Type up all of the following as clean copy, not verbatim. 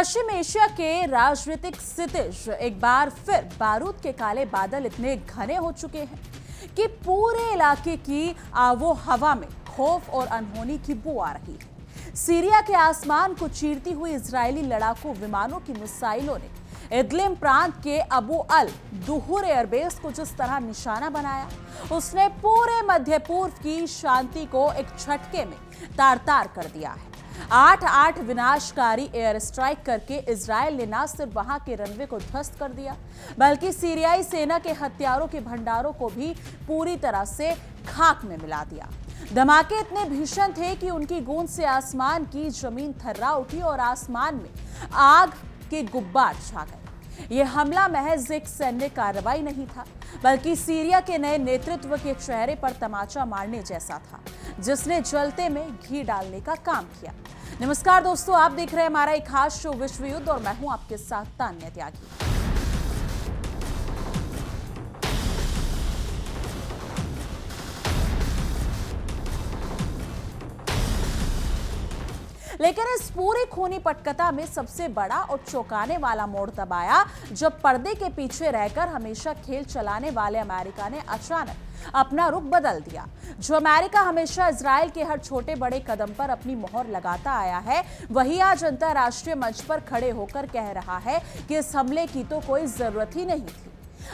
पश्चिम Asia के राजनीतिक स्थितिज एक बार फिर बारूद के काले बादल इतने घने हो चुके हैं कि पूरे इलाके की आवो हवा में खौफ और अनहोनी की बू आ रही है। सीरिया के आसमान को चीरती हुई इजरायली लड़ाकू विमानों की मिसाइलों ने इदलिब प्रांत के अबू अल दुहूर एयरबेस को जिस तरह निशाना बनाया, उसने पूरे मध्य पूर्व की शांति को एक झटके में तार-तार कर दिया है। 8 विनाशकारी एयर स्ट्राइक करके इजरायल ने न सिर्फ वहां के रनवे को ध्वस्त कर दिया, बल्कि सीरियाई सेना के हथियारों के भंडारों को भी पूरी तरह से खाक में मिला दिया। धमाके इतने भीषण थे कि उनकी गूंज से आसमान की जमीन थर्रा उठी और आसमान में आग के गुब्बार छा गए। यह हमला महज एक सैन्य कार्रवाई नहीं था, बल्कि सीरिया के नए नेतृत्व के चेहरे पर तमाचा मारने जैसा था, जिसने जलते में घी डालने का काम किया। नमस्कार दोस्तों, आप देख रहे हैं हमारा एक खास शो विश्व युद्ध और मैं हूं आपके साथ तान्या त्यागी। लेकिन इस पूरी खूनी पटकथा में सबसे बड़ा और चौंकाने वाला मोड़ तब आया जब पर्दे के पीछे रहकर हमेशा खेल चलाने वाले अमेरिका ने अचानक अपना रुख बदल दिया। जो अमेरिका हमेशा इजरायल के हर छोटे बड़े कदम पर अपनी मोहर लगाता आया है, वही आज अंतर्राष्ट्रीय मंच पर खड़े होकर कह रहा है कि इस हमले की तो कोई जरूरत ही नहीं थी।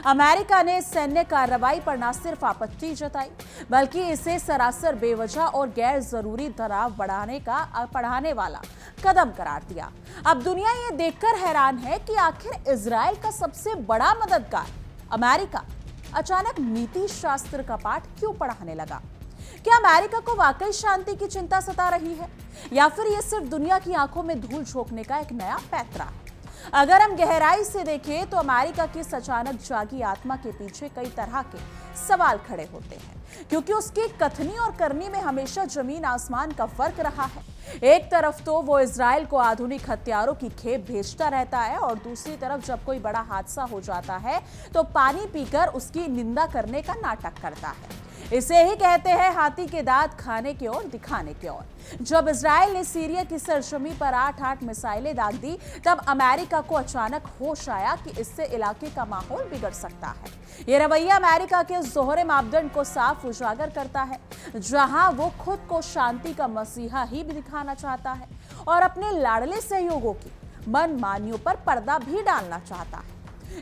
अमेरिका ने सैन्य कार्रवाई पर न सिर्फ आपत्ति जताई, बल्कि इसे सरासर बेवजह और गैर जरूरी तनाव बढ़ाने वाला कदम करार दिया। अब दुनिया ये देखकर हैरान है कि आखिर इजरायल का सबसे बड़ा मददगार अमेरिका अचानक नीति शास्त्र का पाठ क्यों पढ़ाने लगा। क्या अमेरिका को वाकई शांति की चिंता सता रही है, या फिर यह सिर्फ दुनिया की आंखों में धूल झोंकने का एक नया पैंतरा है? अगर हम गहराई से देखें तो अमेरिका की इस अचानक जागी आत्मा के पीछे कई तरह के सवाल खड़े होते हैं, क्योंकि उसकी कथनी और करनी में हमेशा जमीन आसमान का फर्क रहा है। एक तरफ तो वो इजरायल को आधुनिक हथियारों की खेप भेजता रहता है, और दूसरी तरफ जब कोई बड़ा हादसा हो जाता है तो पानी पीकर उसकी निंदा करने का नाटक करता है। इसे ही कहते हैं हाथी के दांत खाने की ओर दिखाने की ओर। जब इजरायल ने सीरिया की सरजमी पर 8 मिसाइलें दाग दी, तब अमेरिका को अचानक होश आया कि इससे इलाके का माहौल बिगड़ सकता है। यह रवैया अमेरिका के दोहरे मापदंड को साफ उजागर करता है, जहां वो खुद को शांति का मसीहा ही दिखाना चाहता है और अपने लाडले सहयोगों की मनमानियों पर पर्दा भी डालना चाहता है।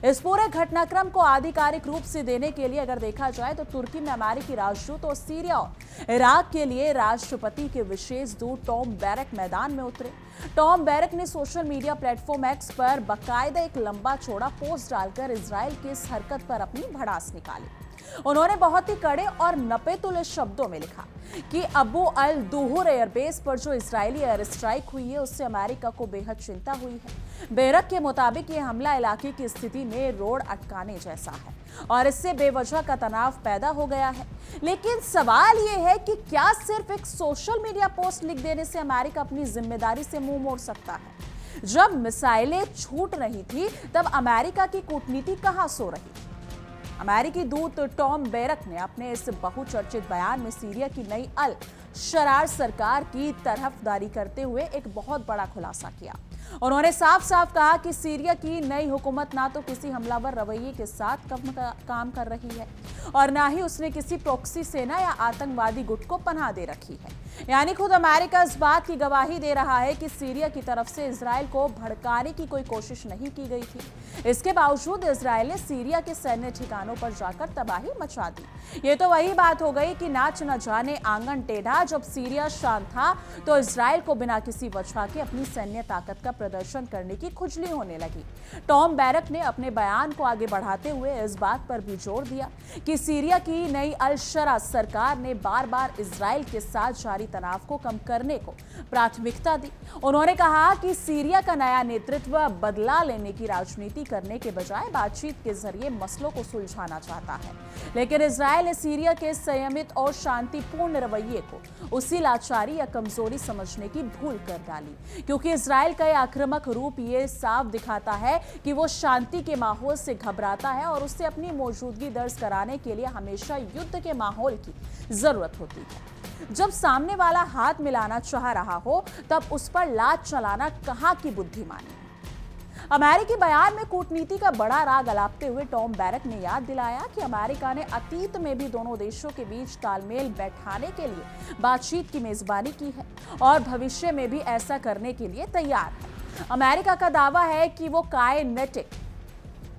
इस पूरे घटनाक्रम को आधिकारिक रूप से देने के लिए अगर देखा जाए तो तुर्की में अमेरिकी राजदूत और सीरिया और इराक के लिए राष्ट्रपति के विशेष दूत टॉम बैरक मैदान में उतरे। टॉम बैरक ने सोशल मीडिया प्लेटफॉर्म एक्स पर बाकायदा एक लंबा चौड़ा पोस्ट डालकर इजरायल की इस हरकत पर अपनी भड़ास निकाली। उन्होंने बहुत ही कड़े और नपे-तुले शब्दों में लिखा कि अबू अल दुहूर एयरबेस पर जो इजरायली एयर स्ट्राइक हुई है, उससे अमेरिका को बेहद चिंता हुई है। बैरक के मुताबिक यह हमला इलाके की स्थिति में रोड अटकाने जैसा है और इससे बेवजह का तनाव पैदा हो गया है। लेकिन सवाल यह है कि क्या सिर्फ एक सोशल मीडिया पोस्ट लिख देने से अमेरिका अपनी जिम्मेदारी से मुंह मोड़ सकता है? जब मिसाइलें छूट रही थी, तब अमेरिका की कूटनीति कहां सो रही थी? अमेरिकी दूत टॉम बैरक ने अपने इस बहुचर्चित बयान में सीरिया की नई अल शरार सरकार की तरफदारी करते हुए एक बहुत बड़ा खुलासा किया। उन्होंने साफ साफ कहा कि सीरिया की नई हुकूमत ना तो किसी हमलावर रवैये के साथ काम कर रही है और ना ही उसने किसी प्रॉक्सी सेना या आतंकवादी गुट को पनाह दे रखी है। यानी खुद अमेरिका इस बात की गवाही दे रहा है कि सीरिया की तरफ से इजरायल को भड़काने की कोई कोशिश नहीं की गई थी। इसके बावजूद इजरायल ने सीरिया के सैन्य ठिकानों पर जाकर तबाही मचा दी। ये तो वही बात हो गई कि नाच न जाने आंगन टेढ़ा। जब सीरिया शांत था तो इजरायल को बिना किसी वजह के अपनी सैन्य ताकत का प्रदर्शन करने की खुजली होने लगी। टॉम बैरक ने अपने बयान को आगे बढ़ाते हुए इस बात पर भी जोर दिया कि सीरिया की नई अल शरा सरकार ने बार बार इजरायल के साथ जारी तनाव को कम करने को प्राथमिकता दी। उन्होंने कहा कि सीरिया का नया नेतृत्व बदला लेने की राजनीति करने के बजाय बातचीत के जरिए मसलों को सुलझाना चाहता है। लेकिन इजरायल ने सीरिया के संयमित और शांतिपूर्ण रवैये को उसी लाचारी या कमजोरी समझने की भूल कर डाली, क्योंकि इजरायल का यह आक्रामक रूप ये साफ दिखाता है कि वो शांति के माहौल से घबराता है और उससे अपनी मौजूदगी दर्ज कराने के लिए हमेशा युद्ध के माहौल की जरूरत होती है। जब सामने वाला हाथ मिलाना चाह रहा हो, तब उस पर लात चलाना कहाँ की बुद्धिमानी है। अमेरिकी बयान में कूटनीति का बड़ा राग अलापते हुए टॉम बैरक ने याद दिलाया कि अमेरिका ने अतीत में भी दोनों देशों के बीच तालमेल बैठाने के लिए बातचीत की मेजबानी की है और भविष्य में भी ऐसा करने के लिए तैयार है। अमेरिका का दावा है कि वो काइनेटिक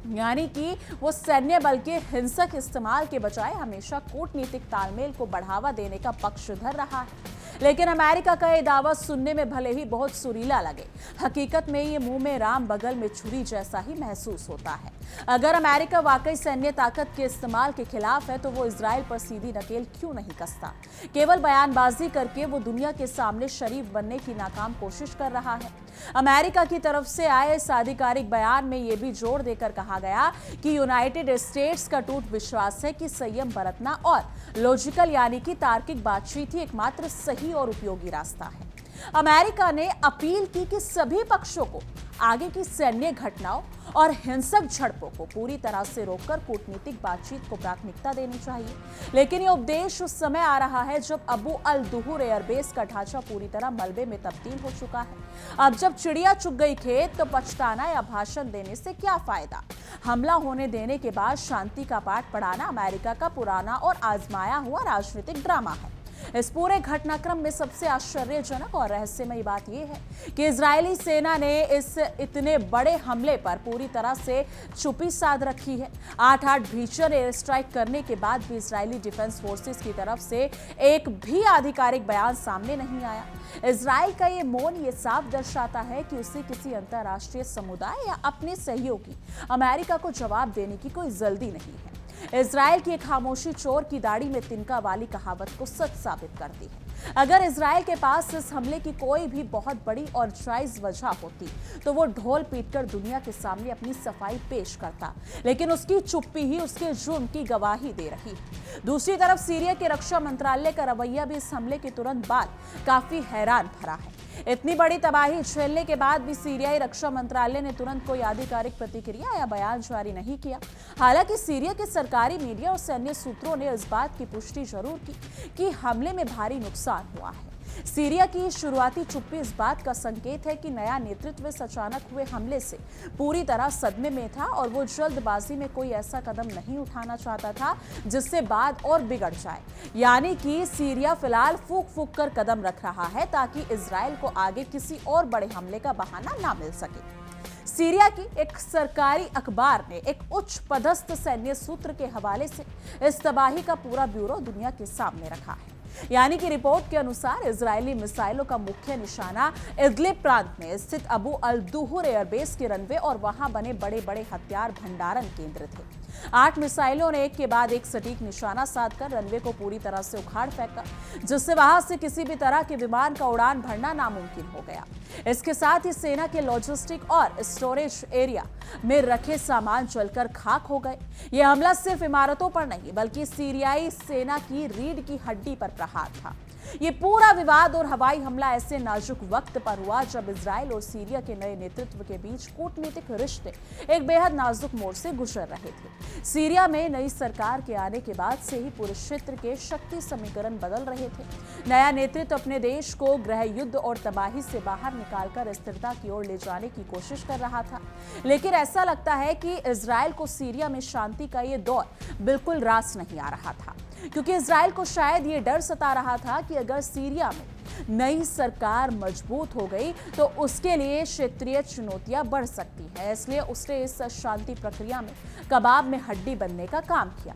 यानी कि वो सैन्य बल के हिंसक इस्तेमाल के बजाय हमेशा कूटनीतिक तालमेल को बढ़ावा देने का पक्षधर रहा है। लेकिन अमेरिका का ये दावा सुनने में भले ही बहुत सुरीला लगे, हकीकत में ये मुंह में राम बगल में छुरी जैसा ही महसूस होता है। अगर अमेरिका वाकई सैन्य ताकत के इस्तेमाल के खिलाफ है तो वो इजराइल पर सीधी नकेल क्यों नहीं कसता? केवल बयानबाजी करके वो दुनिया के सामने शरीफ बनने की नाकाम कोशिश कर रहा है। अमेरिका की तरफ से आए इस आधिकारिक बयान में यह भी जोर देकर कहा गया कि यूनाइटेड स्टेट्स का टूट विश्वास है कि संयम बरतना और लॉजिकल यानी कि तार्किक बातचीत ही एकमात्र सही और उपयोगी रास्ता है। अमेरिका ने अपील की कि सभी पक्षों को आगे की सैन्य घटनाओं और हिंसक झड़पों को पूरी तरह से रोककर कूटनीतिक बातचीत को प्राथमिकता देनी चाहिए। लेकिन यह उपदेश उस समय आ रहा है जब अबू अल दुहूर एयरबेस का ढांचा पूरी तरह मलबे में तब्दील हो चुका है। अब जब चिड़िया चुग गई खेत तो पछताना या भाषण देने से क्या फायदा? हमला होने देने के बाद शांति का पाठ पढ़ाना अमेरिका का पुराना और आजमाया हुआ राजनीतिक ड्रामा है। इस पूरे घटनाक्रम में सबसे आश्चर्यजनक और रहस्यमयी बात यह है कि इजरायली सेना ने इस इतने बड़े हमले पर पूरी तरह से चुप्पी साध रखी है। 8-8 भीषण एयर स्ट्राइक करने के बाद भी इजरायली डिफेंस फोर्सेस की तरफ से एक भी आधिकारिक बयान सामने नहीं आया। इजराइल का ये मौन ये साफ दर्शाता है कि उसे किसी अंतर्राष्ट्रीय समुदाय या अपने सहयोगी अमेरिका को जवाब देने की कोई जल्दी नहीं है। इजराइल की एक खामोशी चोर की दाढ़ी में तिनका वाली कहावत को सच साबित करती है। अगर इजराइल के पास इस हमले की कोई भी बहुत बड़ी और जायज वजह होती तो वो ढोल पीटकर दुनिया के सामने अपनी सफाई पेश करता, लेकिन उसकी चुप्पी ही उसके जुर्म की गवाही दे रही है। दूसरी तरफ सीरिया के रक्षा मंत्रालय का रवैया भी इस हमले के तुरंत बाद काफी हैरान भरा है। इतनी बड़ी तबाही झेलने के बाद भी सीरियाई रक्षा मंत्रालय ने तुरंत कोई आधिकारिक प्रतिक्रिया या बयान जारी नहीं किया। हालांकि सीरिया के सरकारी मीडिया और सैन्य सूत्रों ने इस बात की पुष्टि जरूर की कि हमले में भारी नुकसान हुआ है। सीरिया की शुरुआती चुप्पी इस बात का संकेत है कि नया नेतृत्व इस अचानक हुए हमले से पूरी तरह सदमे में था और वो जल्दबाजी में कोई ऐसा कदम नहीं उठाना चाहता था जिससे बात और बिगड़ जाए। यानी कि सीरिया फिलहाल फूंक फूंक कर कदम रख रहा है ताकि इजराइल को आगे किसी और बड़े हमले का बहाना ना मिल सके। सीरिया की एक सरकारी अखबार ने एक उच्च पदस्थ सैन्य सूत्र के हवाले से इस तबाही का पूरा ब्यूरो दुनिया के सामने रखा है। यानी कि रिपोर्ट के अनुसार इजरायली मिसाइलों का मुख्य निशाना इदलिब प्रांत में स्थित अबू अल दुहूर एयरबेस के रनवे और वहां बने बड़े बड़े हथियार भंडारण केंद्र थे। 8 मिसाइलों ने एक के बाद एक सटीक निशाना साधकर रनवे को पूरी तरह से उखाड़ फेंका, जिससे वहां से किसी भी तरह के विमान का उड़ान भरना नामुमकिन हो गया। इसके साथ ही सेना के लॉजिस्टिक और स्टोरेज एरिया में रखे सामान जलकर खाक हो गए। यह हमला सिर्फ इमारतों पर नहीं बल्कि सीरियाई सेना की रीढ़ की हड्डी पर प्रहार था। ये पूरा विवाद और हवाई हमला ऐसे नाजुक वक्त पर हुआ जब इजराइल और सीरिया के नए नेतृत्व के बीच कूटनीतिक रिश्ते एक बेहद नाजुक मोड़ से गुजर रहे थे। सीरिया में नई सरकार के आने के बाद से ही पूरे क्षेत्र के शक्ति समीकरण बदल रहे थे। नया नेतृत्व अपने देश को गृह युद्ध और तबाही से बाहर निकालकर स्थिरता की ओर ले जाने की कोशिश कर रहा था। लेकिन ऐसा लगता है कि इजराइल को सीरिया में शांति का ये दौर बिल्कुल रास नहीं आ रहा था, क्योंकि इजराइल को शायद ये डर सता रहा था कि अगर सीरिया में नई सरकार मजबूत हो गई तो उसके लिए क्षेत्रीय चुनौतियां बढ़ सकती हैं। इसलिए उसने इस शांति प्रक्रिया में कबाब में हड्डी बनने का काम किया।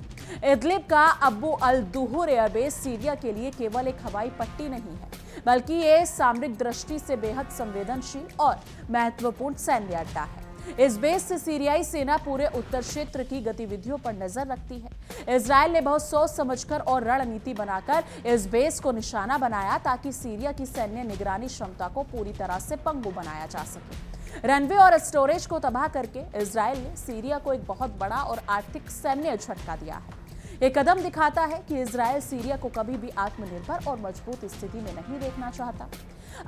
इदलिब का अबू अल दुहूर एयरबेस सीरिया के लिए केवल एक हवाई पट्टी नहीं है, बल्कि ये सामरिक दृष्टि से बेहद संवेदनशील और महत्वपूर्ण सैन्य अड्डा है। इस बेस से सीरियाई सेना पूरे उत्तर क्षेत्र की गतिविधियों पर नजर रखती है। इजराइल ने बहुत सोच समझकर और रणनीति बनाकर इस बेस को निशाना बनाया ताकि सीरिया की सैन्य निगरानी क्षमता को पूरी तरह से पंगु बनाया जा सके। रनवे और स्टोरेज को तबाह करके इजराइल ने सीरिया को एक बहुत बड़ा और आर्थिक सैन्य झटका दिया है। ये कदम दिखाता है कि इजराइल सीरिया को कभी भी आत्मनिर्भर और मजबूत स्थिति में नहीं देखना चाहता।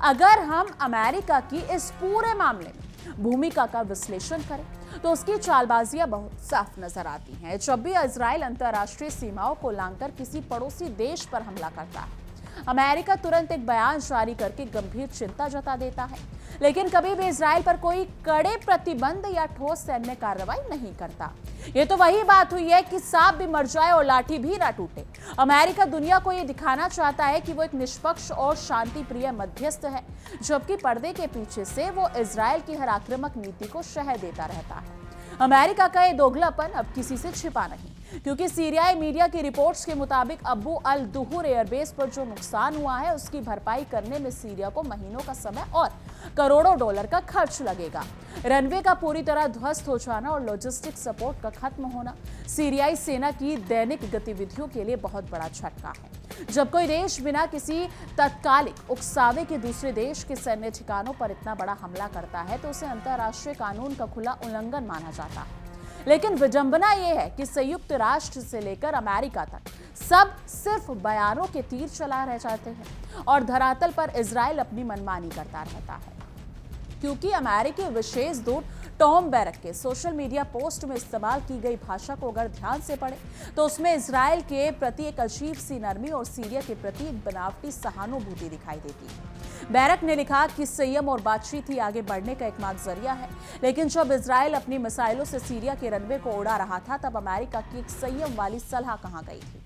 अगर हम अमेरिका की इस पूरे मामले में भूमिका का विश्लेषण करें तो उसकी चालबाजियां बहुत साफ नजर आती हैं। जब भी इजराइल अंतर्राष्ट्रीय सीमाओं को लांघकर किसी पड़ोसी देश पर हमला करता है, अमेरिका तुरंत एक बयान जारी करके गंभीर चिंता जता देता है, लेकिन कभी भी इजराइल पर कोई कड़े प्रतिबंध या ठोस सैन्य कार्रवाई नहीं करता। ये तो वही बात हुई है कि सांप भी मर जाए और लाठी भी ना टूटे। अमेरिका दुनिया को ये दिखाना चाहता है कि वो एक निष्पक्ष और शांति प्रिय मध्यस्थ है, जबकि पर्दे के पीछे से वो इजराइल की हर आक्रामक नीति को शह देता रहता है। अमेरिका का ये दोगलापन अब किसी से छिपा नहीं, क्योंकि सीरियाई मीडिया की रिपोर्ट्स के मुताबिक अबू अल दुहूर एयरबेस पर जो नुकसान हुआ है उसकी भरपाई करने में सीरिया को महीनों का समय और करोड़ों डॉलर का खर्च लगेगा। रनवे का पूरी तरह ध्वस्त हो जाना और लॉजिस्टिक सपोर्ट का खत्म होना सीरियाई सेना की दैनिक गतिविधियों के लिए बहुत बड़ा झटका है। जब कोई देश बिना किसी तत्कालिक उकसावे के दूसरे देश के सैन्य ठिकानों पर इतना बड़ा हमला करता है तो उसे अंतर्राष्ट्रीय कानून का खुला उल्लंघन माना जाता है। लेकिन विडंबना यह है कि संयुक्त राष्ट्र से लेकर अमेरिका तक सब सिर्फ बयानों के तीर चला रह जाते हैं और धरातल पर इजराइल अपनी मनमानी करता रहता है। क्योंकि अमेरिकी विशेष दूत टॉम बैरक के सोशल मीडिया पोस्ट में इस्तेमाल की गई भाषा को अगर ध्यान से पढ़े तो उसमें इजराइल के प्रति एक अजीब सी नरमी और सीरिया के प्रति एक बनावटी सहानुभूति दिखाई देती है। बैरक ने लिखा कि संयम और बातचीत ही आगे बढ़ने का एकमात्र जरिया है, लेकिन जब इजराइल अपनी मिसाइलों से सीरिया के रनवे को उड़ा रहा था तब अमेरिका की एक संयम वाली सलाह कहां गई थी।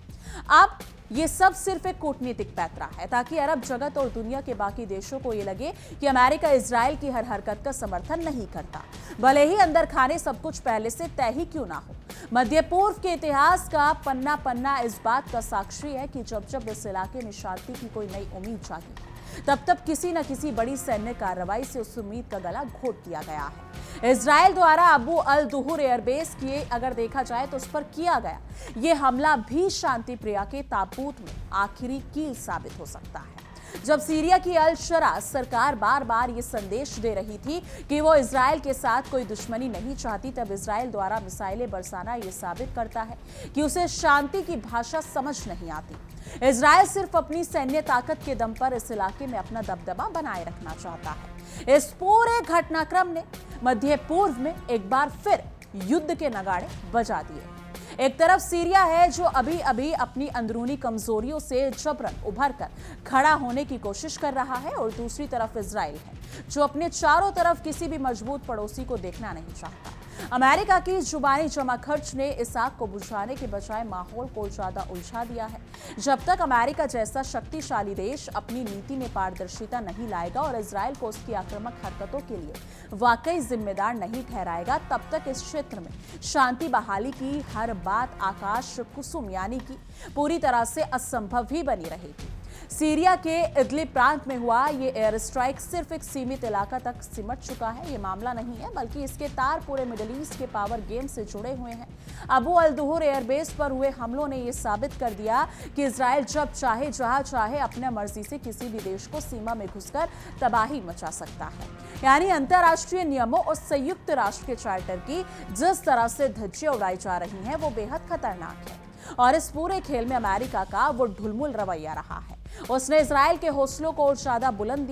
अब ये सब सिर्फ एक कूटनीतिक पैंतरा है ताकि अरब जगत और दुनिया के बाकी देशों को ये लगे कि अमेरिका इजराइल की हर हरकत का समर्थन नहीं करता, भले ही अंदर खाने सब कुछ पहले से तय ही क्यों ना हो। मध्य पूर्व के इतिहास का पन्ना पन्ना इस बात का साक्षी है कि जब जब इस इलाके में शांति की कोई नई उम्मीद जागी तब तब किसी न किसी बड़ी सैन्य कार्रवाई से उस उम्मीद का गला घोट दिया गया है। इजराइल द्वारा अबू अल दुहूर एयरबेस की अगर देखा जाए तो उस पर किया गया ये हमला भी शांति प्रिया के ताबूत में आखिरी कील साबित हो सकता है। जब सीरिया की अल शरा सरकार बार बार ये संदेश दे रही थी कि वो इजराइल के साथ कोई दुश्मनी नहीं चाहती, तब इजराइल द्वारा मिसाइलें बरसाना ये साबित करता है कि उसे शांति की भाषा समझ नहीं आती। इजराइल सिर्फ अपनी सैन्य ताकत के दम पर इस इलाके में अपना दबदबा बनाए रखना चाहता है। इस पूरे घटनाक्रम ने मध्य पूर्व में एक बार फिर युद्ध के नगाड़े बजा दिए। एक तरफ सीरिया है जो अभी अभी अपनी अंदरूनी कमजोरियों से जबरन उभर कर खड़ा होने की कोशिश कर रहा है और दूसरी तरफ इजराइल है जो अपने चारों तरफ किसी भी मजबूत पड़ोसी को देखना नहीं चाहता। अमेरिका की जुबानी जमा खर्च ने इस आग को बुझाने के बजाय माहौल को ज्यादा उलझा दिया है। जब तक अमेरिका जैसा शक्तिशाली देश अपनी नीति में पारदर्शिता नहीं लाएगा और इजराइल को उसकी आक्रामक हरकतों के लिए वाकई जिम्मेदार नहीं ठहराएगा, तब तक इस क्षेत्र में शांति बहाली की हर बात आकाश कुसुम यानी कि पूरी तरह से असंभव ही बनी रहेगी। सीरिया के इदलिब प्रांत में हुआ ये एयर स्ट्राइक सिर्फ एक सीमित इलाका तक सिमट चुका है। ये मामला नहीं है बल्कि इसके तार पूरे मिडिल ईस्ट के पावर गेम से जुड़े हुए हैं। अबू अल दुहूर एयरबेस पर हुए हमलों ने ये साबित कर दिया कि इजराइल जब चाहे जहां चाहे अपने मर्जी से किसी भी देश को सीमा में घुसकर तबाही मचा सकता है। यानी अंतर्राष्ट्रीय नियमों और संयुक्त राष्ट्र के चार्टर की जिस तरह से धज्जियां उड़ाई जा रही हैं वो बेहद खतरनाक है और इस पूरे खेल में अमेरिका का वो ढुलमुल रवैया रहा है। उसने इजराइल के हौसलों को और ज्यादा बुलंद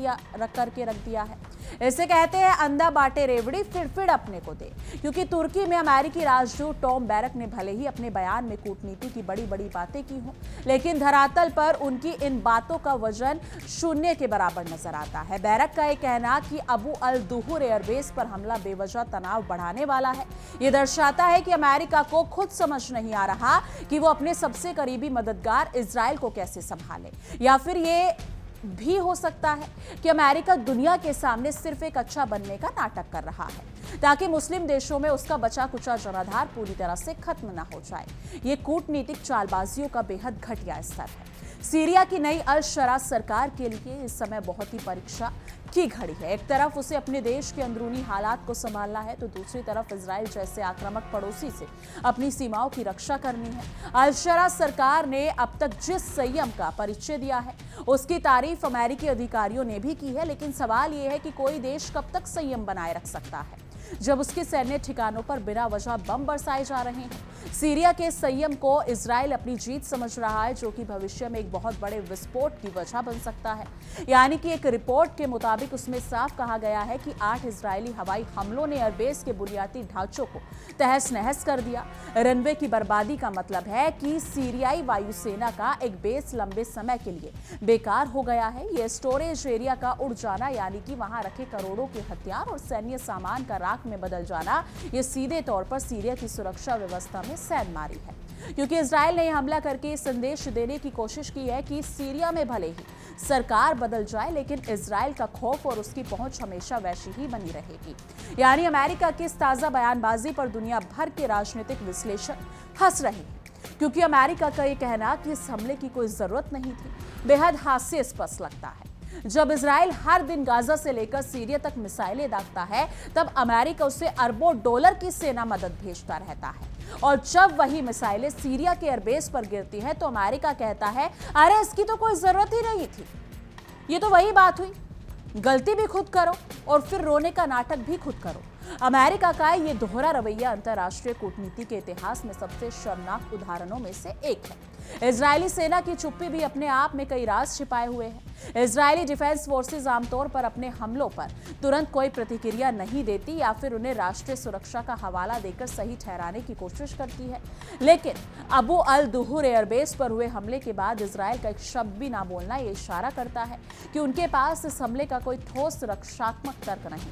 करके रख दिया है। इसे कहते हैं अंधा बाटे रेवड़ी फिर अपने को दे, क्योंकि तुर्की में अमेरिकी राजदूत टॉम बैरक ने भले ही अपने बयान में कूटनीति की बड़ी बड़ी बातें की हों, लेकिन धरातल पर उनकी इन बातों का वजन शून्य के बराबर नजर आता है। बैरक का यह कहना कि अबू अल दुहूर एयरबेस पर हमला बेवजह तनाव बढ़ाने वाला है, ये दर्शाता है कि अमेरिका को खुद समझ नहीं आ रहा कि वो अपने सबसे करीबी मददगार इजराइल को कैसे संभाले, या फिर ये भी हो सकता है कि अमेरिका दुनिया के सामने सिर्फ एक अच्छा बनने का नाटक कर रहा है ताकि मुस्लिम देशों में उसका बचा कुचा जनाधार पूरी तरह से खत्म ना हो जाए। ये कूटनीतिक चालबाजियों का बेहद घटिया स्तर है। सीरिया की नई अल शरा सरकार के लिए इस समय बहुत ही परीक्षा की घड़ी है। एक तरफ उसे अपने देश के अंदरूनी हालात को संभालना है तो दूसरी तरफ इजराइल जैसे आक्रामक पड़ोसी से अपनी सीमाओं की रक्षा करनी है। अल शरा सरकार ने अब तक जिस संयम का परिचय दिया है उसकी तारीफ अमेरिकी अधिकारियों ने भी की है, लेकिन सवाल यह है कि कोई देश कब तक संयम बनाए रख सकता है जब उसके सैन्य ठिकानों पर बिना वजह बम बरसाए जा रहे हैं। सीरिया के संयम को इजराइल अपनी जीत समझ रहा है, जो कि भविष्य में एक बहुत बड़े विस्फोट की वजह बन सकता है। यानी कि एक रिपोर्ट के मुताबिक उसमें साफ कहा गया है कि 8 इजरायली हवाई हमलों ने एयरबेस के बुनियादी ढांचों को तहस नहस कर दिया। रनवे की बर्बादी का मतलब है कि सीरियाई वायुसेना का एक बेस लंबे समय के लिए बेकार हो गया है। यह स्टोरेज एरिया का उड़ जाना, यानी कि वहां रखे करोड़ों के हथियार और सैन्य सामान का राख में बदल जाना, यह सीधे तौर पर सीरिया की सुरक्षा व्यवस्था में सैन मारी है। क्योंकि इजराइल ने हमला करके संदेश देने की कोशिश की है कि सीरिया में भले ही सरकार बदल जाए, लेकिन इजराइल का खौफ और उसकी पहुंच हमेशा वैसी ही बनी रहेगी। यानी अमेरिका की इस ताजा बयानबाजी पर दुनिया भर के राजनीतिक विश्लेषक हंस रहे हैं, क्योंकि अमेरिका का यह कहना कि इस हमले की कोई जरूरत नहीं थी बेहद हास्यास्पद लगता है। जब इजराइल हर दिन गाजा से लेकर सीरिया तक मिसाइलें दागता है, तब अमेरिका उसे अरबों डॉलर की सेना मदद भेजता रहता है, और जब वही मिसाइलें सीरिया के एयरबेस पर गिरती हैं, तो अमेरिका कहता है अरे इसकी तो कोई जरूरत ही नहीं थी। ये तो वही बात हुई, गलती भी खुद करो और फिर रोने का नाटक भी खुद करो। अमेरिका का ये दोहरा रवैया अंतर्राष्ट्रीय कूटनीति के इतिहास में सबसे शर्मनाक उदाहरणों में से एक है। इजरायली सेना की चुप्पी भी अपने आप में कई राज छिपाए हुए हैं। इजरायली डिफेंस फोर्सेस आमतौर पर अपने हमलों पर तुरंत कोई प्रतिक्रिया नहीं देती या फिर उन्हें राष्ट्रीय सुरक्षा का हवाला देकर सही ठहराने की कोशिश करती है। लेकिन अबू अल दुहूर एयरबेस पर हुए हमले के बाद इजरायल का एक शब्द भी ना बोलना ये इशारा करता है कि उनके पास इस हमले का कोई ठोस रक्षात्मक तर्क नहीं।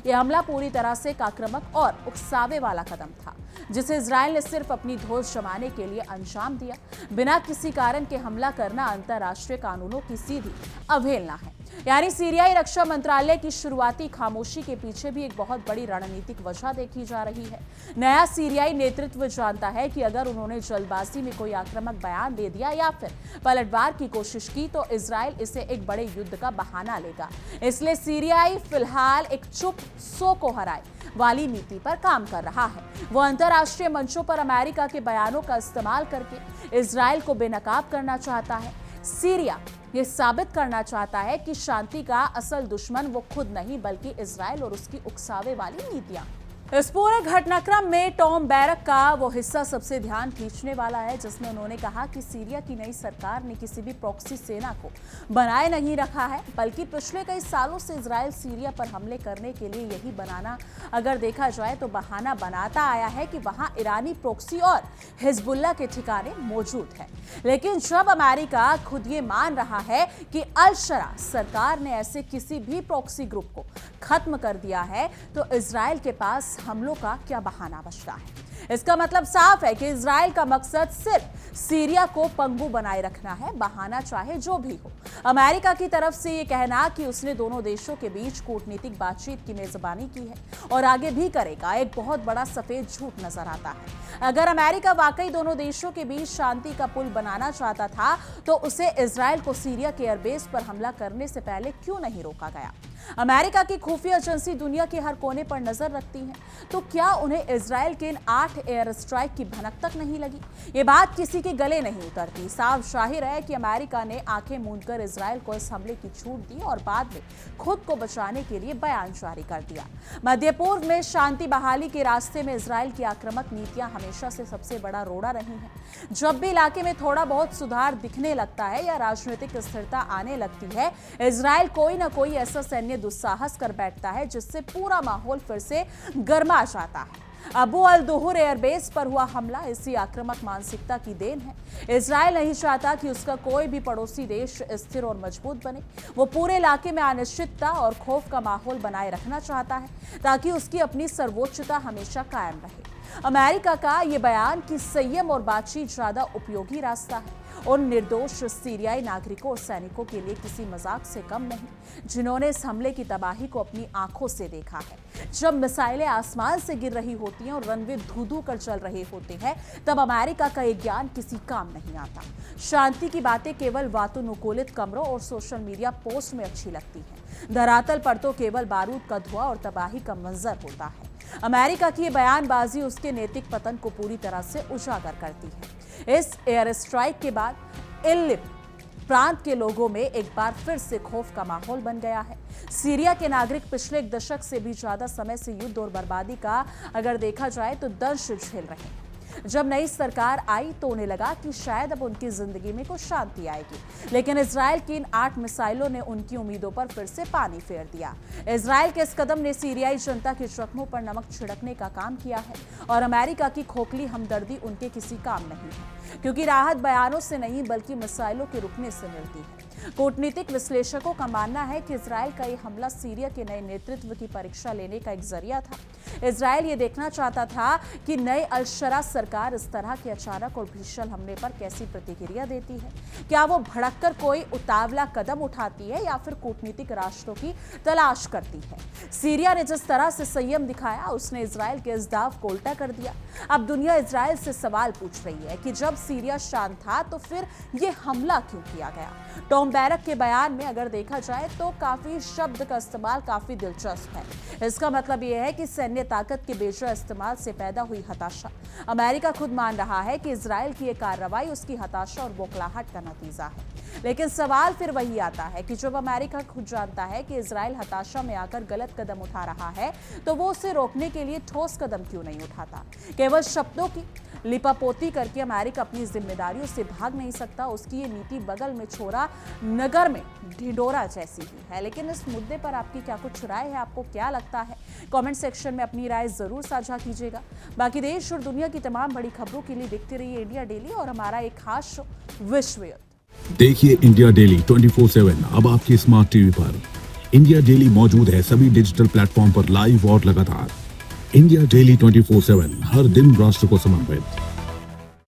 यह हमला पूरी तरह से आक्रामक और उकसावे वाला कदम था, जिसे इजरायल ने सिर्फ अपनी धौंस जमाने के लिए अंजाम दिया। बिना किसी कारण के हमला करना अंतर्राष्ट्रीय कानूनों की सीधी अवहेलना है। यानी सीरियाई रक्षा मंत्रालय की शुरुआती खामोशी के पीछे भी एक बहुत बड़ी रणनीतिक वजह देखी जा रही है। नया सीरियाई नेतृत्व जानता है कि अगर उन्होंने जल्दबाजी में कोई आक्रामक बयान दे दिया या फिर पलटवार की कोशिश की, तो इजरायल इसे एक बड़े युद्ध का बहाना लेगा। इसलिए सीरियाई फिलहाल एक चुप सो को हराए वाली नीति पर काम कर रहा है। वो अंतर्राष्ट्रीय मंचों पर अमेरिका के बयानों का इस्तेमाल करके इजरायल को बेनकाब करना चाहता है। सीरिया ये साबित करना चाहता है कि शांति का असल दुश्मन वो खुद नहीं, बल्कि इजरायल और उसकी उकसावे वाली नीतियां। इस पूरे घटनाक्रम में टॉम बैरक का वो हिस्सा सबसे ध्यान खींचने वाला है, जिसमें उन्होंने कहा कि सीरिया की नई सरकार ने किसी भी प्रॉक्सी सेना को बनाए नहीं रखा है, बल्कि पिछले कई सालों से इजरायल सीरिया पर हमले करने के लिए यही बनाना, अगर देखा जाए तो बहाना बनाता आया है कि वहां ईरानी प्रॉक्सी और हिजबुल्लाह के ठिकाने मौजूद है। लेकिन जब अमेरिका खुद ये मान रहा है कि अल शरा सरकार ने ऐसे किसी भी प्रॉक्सी ग्रुप को खत्म कर दिया है, तो इजरायल के पास हमलों का क्या बहाना बचता है। इसका मतलब साफ है कि इजरायल का मकसद सिर्फ सीरिया को पंगु बनाए रखना है, बहाना चाहे जो भी हो। अमेरिका की तरफ से यह कहना कि उसने दोनों देशों के बीच कूटनीतिक बातचीत की मेजबानी की है और आगे भी करेगा, एक बहुत बड़ा सफेद झूठ नजर आता है। अगर अमेरिका वाकई दोनों देशों के बीच शांति का पुल बनाना चाहता था, तो उसे इजरायल को सीरिया के एयरबेस पर हमला करने से पहले क्यों नहीं रोका गया। अमेरिका की खुफिया एजेंसी दुनिया के हर कोने पर नजर रखती हैं, तो क्या उन्हें इजरायल के इन 8 एयर स्ट्राइक की भनक तक नहीं लगी? ये बात किसी के गले नहीं उतरती। साफ जाहिर है कि अमेरिका ने आंखें मूंदकर इजरायल को इस हमले की छूट दी और बाद में खुद को बचाने के लिए बयान जारी कर दिया। मध्य पूर्व में शांति बहाली के रास्ते में इजरायल की आक्रामक नीतियां हमेशा से सबसे बड़ा रोड़ा रही हैं। जब भी इलाके में थोड़ा बहुत सुधार दिखने लगता है या राजनीतिक स्थिरता आने लगती है, इजरायल कोई ना कोई ऐसा सैन्य दुस्साहस कर बैठता है जिससे पूरा माहौल फिर से गर्मा जाता है। अबू अल दुहूर एयरबेस पर हुआ हमला इसी आक्रामक मानसिकता की देन है। इजरायल नहीं चाहता कि उसका कोई भी पड़ोसी देश स्थिर और मजबूत बने। वो पूरे इलाके में अनिश्चितता और खौफ का माहौल बनाए रखना चाहता है, ताकि उसकी अपनी सर्वोच्चता हमेशा कायम रहे। अमेरिका का ये बयान कि संयम और बातचीत ज्यादा उपयोगी रास्ता है और निर्दोष सीरियाई नागरिकों और सैनिकों के लिए किसी मजाक से कम नहीं, जिन्होंने इस हमले की तबाही को अपनी आंखों से देखा है। जब मिसाइलें आसमान से गिर रही होती हैं और रनवे धू-धू कर चल रहे होते हैं, तब अमेरिका का ये ज्ञान किसी काम नहीं आता। शांति की बातें केवल वातानुकूलित कमरों और सोशल मीडिया पोस्ट में अच्छी लगती हैं। धरातल पर तो केवल बारूद का धुआं और तबाही का मंजर होता है। अमेरिका की बयानबाजी उसके नैतिक पतन को पूरी तरह से उजागर करती है। इस एयर स्ट्राइक के बाद इदलिब प्रांत के लोगों में एक बार फिर से खौफ का माहौल बन गया है। सीरिया के नागरिक पिछले एक दशक से भी ज्यादा समय से युद्ध और बर्बादी का अगर देखा जाए तो दंश झेल रहे हैं। जब नई सरकार आई तो उन्हें लगा कि शायद अब उनकी जिंदगी में कुछ शांति आएगी, लेकिन इजराइल की इन 8 मिसाइलों ने उनकी उम्मीदों पर फिर से पानी फेर दिया। इजराइल के इस कदम ने सीरियाई जनता के जख्मों पर नमक छिड़कने का काम किया है और अमेरिका की खोखली हमदर्दी उनके किसी काम नहीं है, क्योंकि राहत बयानों से नहीं बल्कि मिसाइलों के रुकने से मिलती है। कूटनीतिक विश्लेषकों का मानना है कि इजराइल का ये हमला सीरिया के नए नेतृत्व की परीक्षा लेने का एक जरिया था। इजराइल ये देखना चाहता था कि नई अल-शरा सरकार इस तरह के अचानक और भीषण हमले पर कैसी प्रतिक्रिया देती है। क्या वो भड़ककर कोई उतावला कदम उठाती है या फिर कूटनीतिक रास्तों की तलाश करती है। सीरिया ने जिस तरह से संयम दिखाया, उसने इजराइल के इस दाव को उल्टा कर दिया। अब दुनिया इजराइल से सवाल पूछ रही है कि जब सीरिया शांत था तो फिर ये हमला क्यों किया गया। टॉम बैरक के बयान में अगर देखा जाए तो काफी शब्द का इस्तेमाल काफी दिलचस्प है। इसका मतलब यह है कि सैन्य ताकत के बेजा इस्तेमाल से पैदा हुई हताशा। अमेरिका खुद मान रहा है कि इजराइल की यह कार्रवाई उसकी हताशा और बौखलाहट का नतीजा है। लेकिन सवाल फिर वही आता है कि जब अमेरिका खुद जानता है कि इजराइल हताशा में आकर गलत कदम उठा रहा है, तो वो उसे रोकने के लिए ठोस कदम क्यों नहीं उठाता। केवल शब्दों की लिपापोती करके अमेरिका अपनी जिम्मेदारियों से भाग नहीं सकता। उसकी ये नीति बगल में छोरा नगर में ढिंडोरा जैसी ही है। लेकिन इस मुद्दे पर आपकी क्या कुछ राय है, आपको क्या लगता है? कमेंट सेक्शन में अपनी राय जरूर साझा कीजिएगा। बाकी देश और दुनिया की तमाम बड़ी खबरों के लिए देखते रहिए इंडिया डेली और हमारा एक खास शो विश्व युद्ध। देखिए इंडिया डेली 24/7 अब आपके स्मार्ट टीवी पर। इंडिया डेली मौजूद है सभी डिजिटल प्लेटफॉर्म पर लाइव और लगातार। इंडिया डेली 24/7 हर दिन राष्ट्र को समर्पित।